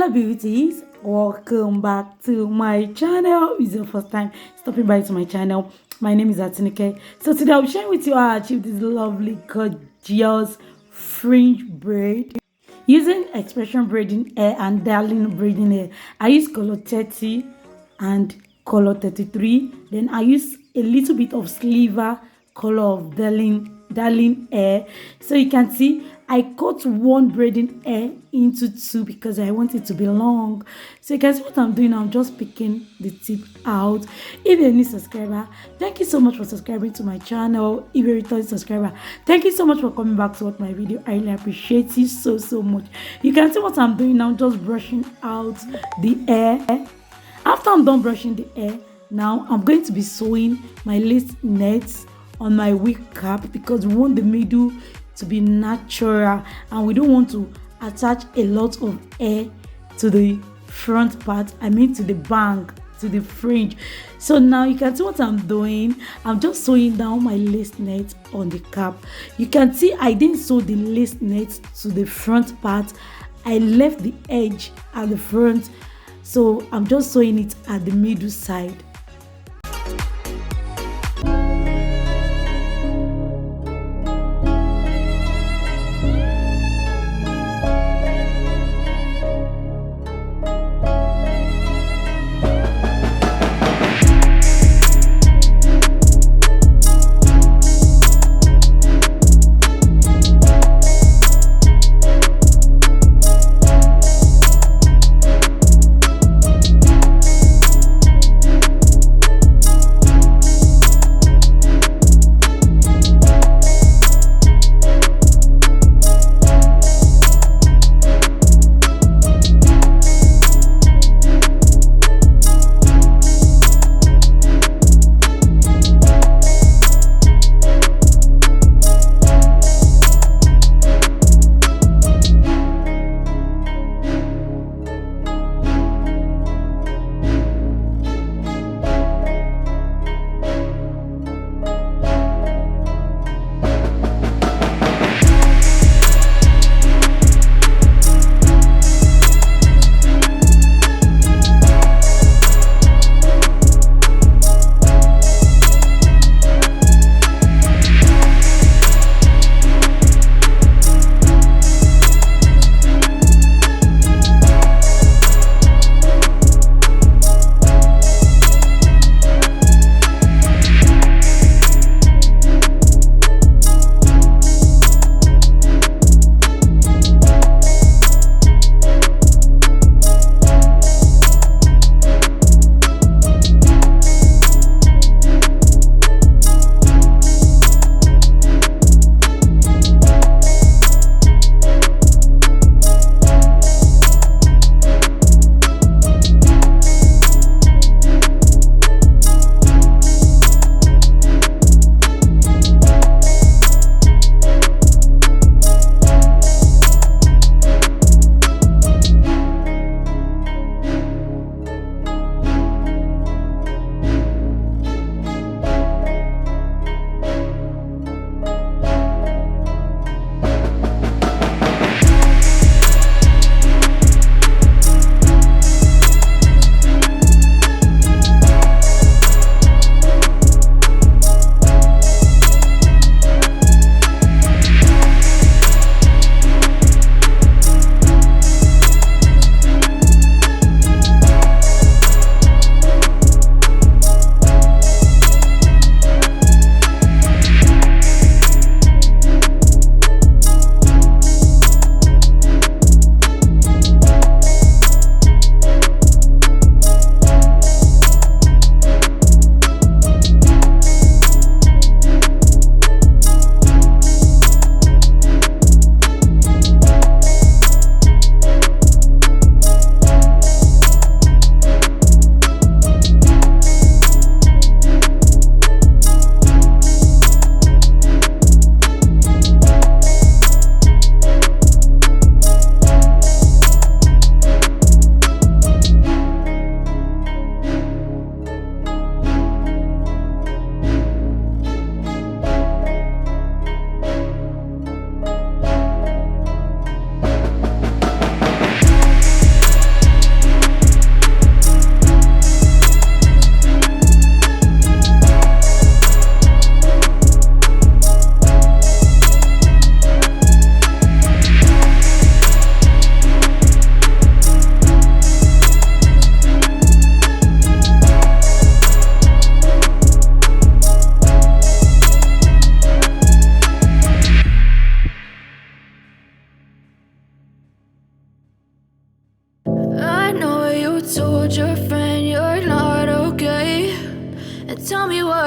Hello beauties, welcome back to my channel. If it's your first time stopping by to my channel, my name is Atinike. So today I'll be sharing with you how I achieved this lovely gorgeous fringe braid using expression braiding hair and darling braiding hair. I use color 30 and color 33. Then I use a little bit of sliver color of darling hair. So you can see I cut one braiding hair into two because I want it to be long. So you can see what I'm doing. I'm just picking the tip out. If you're a new subscriber, thank you so much for subscribing to my channel. If you're a returning subscriber, thank you so much for coming back to watch my video. I really appreciate you so much. You can see what I'm doing now, just brushing out the hair. After I'm done brushing the hair, now I'm going to be sewing my lace nets on my wig cap because we want the middle to be natural and we don't want to attach a lot of hair to the front part, I mean to the bang, to the fringe. So now you can see what I'm doing. I'm just sewing down my lace net on the cap. You can see I didn't sew the lace net to the front part. I left the edge at the front, so I'm just sewing it at the middle side.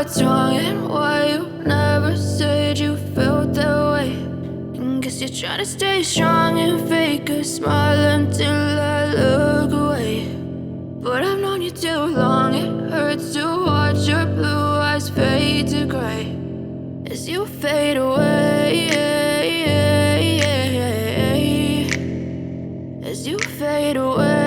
what's wrong and why you never said you felt that way. And guess you're trying to stay strong and fake a smile until I look away. But I've known you too long, it hurts to watch your blue eyes fade to gray as you fade away, as you fade away.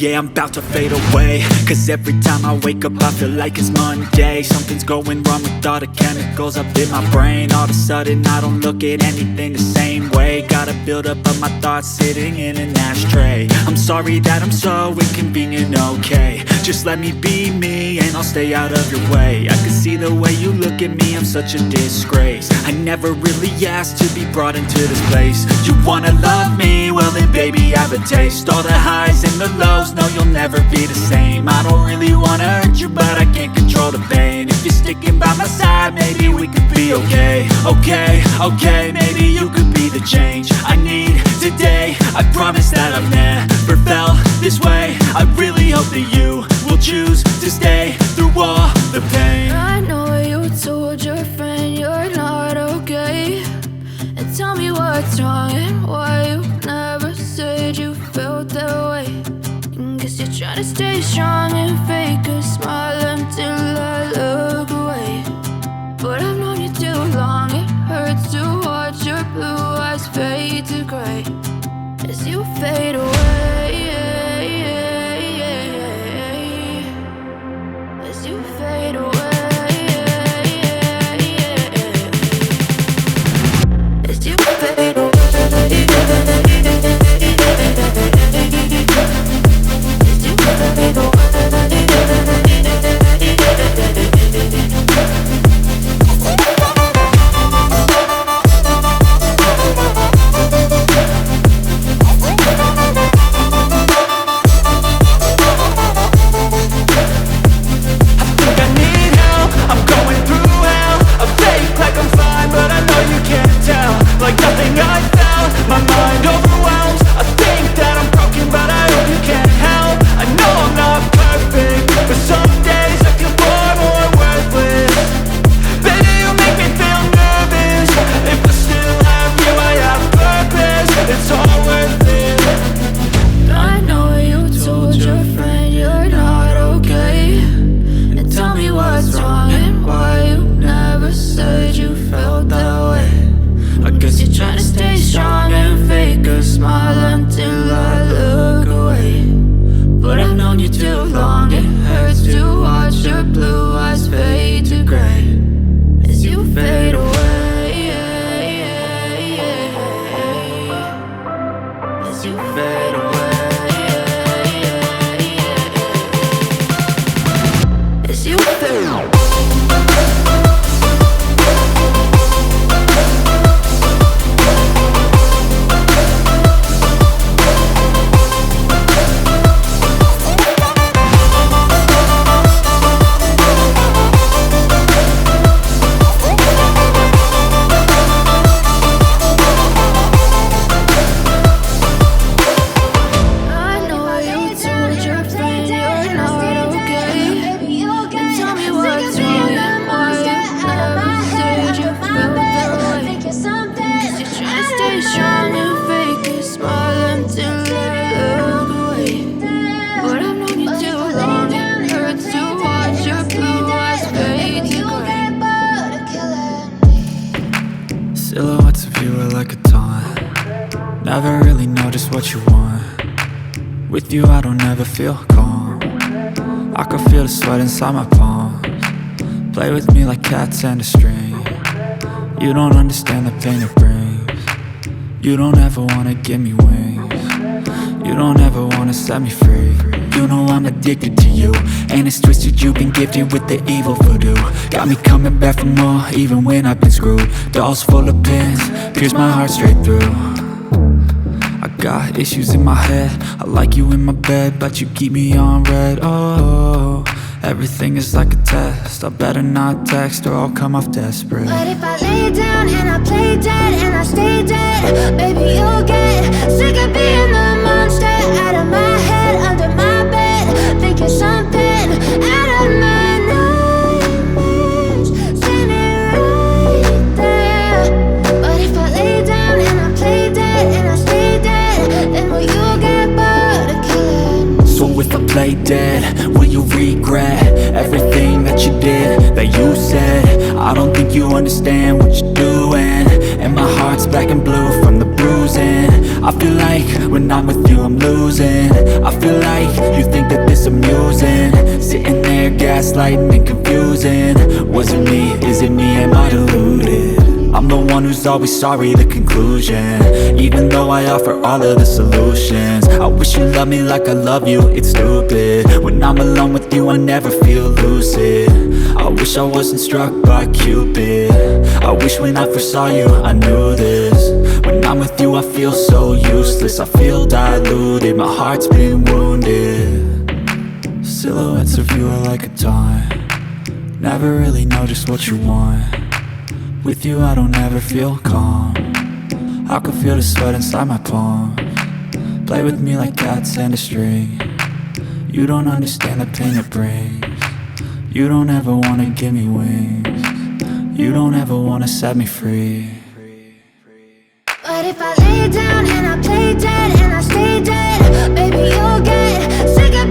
Yeah, I'm about to fade away, cause every time I wake up I feel like it's Monday. Something's going wrong with all the chemicals up in my brain. All of a sudden I don't look at anything the same way. Got a buildup of my thoughts sitting in an ashtray. I'm sorry that I'm so inconvenient, okay. Just let me be me and I'll stay out of your way. I can see the way you look at me, I'm such a disgrace. I never really asked to be brought into this place. You wanna love me? Well then baby, have a taste. All the highs and the lows, no, you'll never be the same. I don't really wanna hurt you, but I can't control the pain. If you're sticking by my side, maybe we could be okay. Okay, maybe you could be the change I need today. I promise that I've never felt this way. I really hope that you will choose to stay through all the pain. I know you told your friend you're not okay, and tell me what's wrong and why you never said you felt that way. Guess you're trying to stay strong and fake a smile until I look away. But I've known you too long, it hurts to watch your blue eyes fade to gray as you fade away, as you fade away, as you fade away. Silhouettes of you are like a taunt. Never really know just what you want. With you I don't ever feel calm. I can feel the sweat inside my palms. Play with me like cats and a string. You don't understand the pain it brings. You don't ever wanna give me wings. You don't ever wanna set me free. You know I'm addicted to you, and it's twisted, you've been gifted with the evil voodoo. Got me coming back for more, even when I've been screwed. Dolls full of pins, pierce my heart straight through. I got issues in my head, I like you in my bed, but you keep me on red. Oh, everything is like a test, I better not text or I'll come off desperate. But if I lay down and I play dead and I stay dead, baby you'll get sick of being the monster out of my head, under my bed, thinking Will you regret everything that you did, that you said? I don't think you understand what you're doing, and my heart's black and blue from the bruising. I feel like when I'm with you I'm losing. I feel like you think that this amusing, sitting there gaslighting and confusing. Was it me? Is it me? Am I deluded? I'm the one who's always sorry, the conclusion, even though I offer all of the solutions. I wish you loved me like I love you, it's stupid. When I'm alone with you I never feel lucid. I wish I wasn't struck by Cupid. I wish when I first saw you I knew this. When I'm with you I feel so useless, I feel diluted, my heart's been wounded. Silhouettes of you are like a taunt, never really know just what you want. With you I don't ever feel calm, I can feel the sweat inside my palm. Play with me like cats and a string, you don't understand the pain it brings. You don't ever wanna give me wings, you don't ever wanna set me free. But if I lay down and I play dead and I stay dead, baby, you'll get sick of